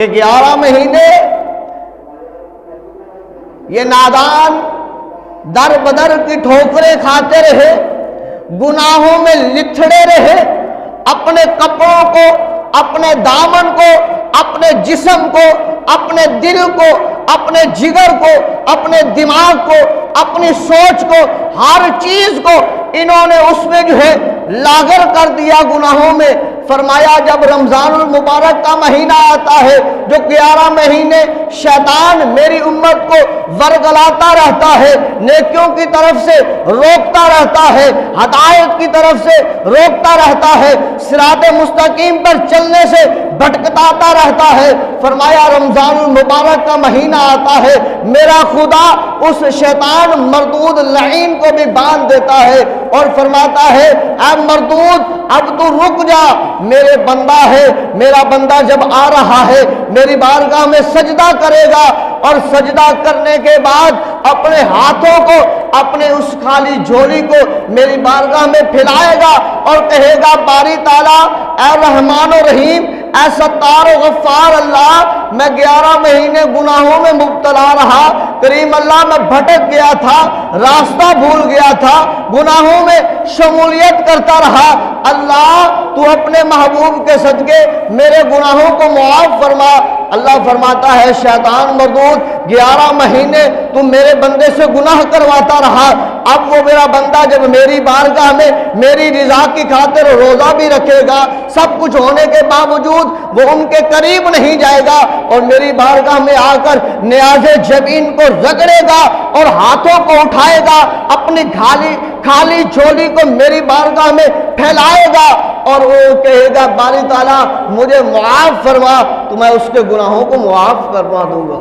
کہ 11 مہینے یہ نادان در بدر کی ٹھوکریں کھاتے رہے، گناہوں میں لتھڑے رہے، اپنے کپڑوں کو، اپنے دامن کو، اپنے جسم کو، اپنے دل کو، اپنے جگر کو، اپنے دماغ کو، اپنی سوچ کو، ہر چیز کو انہوں نے اس میں جو ہے لاغر کر دیا گناہوں میں۔ فرمایا جب رمضان المبارک کا مہینہ آتا ہے، جو 11 مہینے شیطان میری امت کو ورگلاتا رہتا ہے، نیکیوں کی طرف سے روکتا رہتا ہے، ہدایت کی طرف سے روکتا رہتا ہے، صراط مستقیم پر چلنے سے بھٹکاتا رہتا ہے۔ فرمایا رمضان المبارک کا مہینہ آتا ہے، میرا خدا اس شیطان مردود لعین کو بھی باندھ دیتا ہے اور فرماتا ہے اے مردود اب تو رک جا، میرے بندہ ہے، میرا بندہ جب آ رہا ہے میری بارگاہ میں سجدہ کرے گا، اور سجدہ کرنے کے بعد اپنے ہاتھوں کو، اپنے اس خالی جھولی کو میری بارگاہ میں پھیلائے گا اور کہے گا باری تعالیٰ اے رحمان و رحیم، اے ستار و غفار اللہ، میں 11 مہینے گناہوں میں مبتلا رہا، کریم اللہ میں بھٹک گیا تھا، راستہ بھول گیا تھا، گناہوں میں شمولیت کرتا رہا، اللہ تو اپنے محبوب کے صدقے میرے گناہوں کو معاف فرما۔ اللہ فرماتا ہے شیطان مردود 11 مہینے تم میرے بندے سے گناہ کرواتا رہا، اب وہ میرا بندہ جب میری بارگاہ میں میری رضا کی خاطر روزہ بھی رکھے گا، سب کچھ ہونے کے باوجود وہ ان کے قریب نہیں جائے گا اور میری بارگاہ میں آ کر نیاز جبین کو رگڑے گا اور ہاتھوں کو اٹھائے گا، اپنی خالی جھولی کو میری بارگاہ میں پھیلائے گا اور وہ کہے گا باری تعالیٰ مجھے معاف فرما، تو میں اس کے گناہوں کو معاف کروا دوں گا۔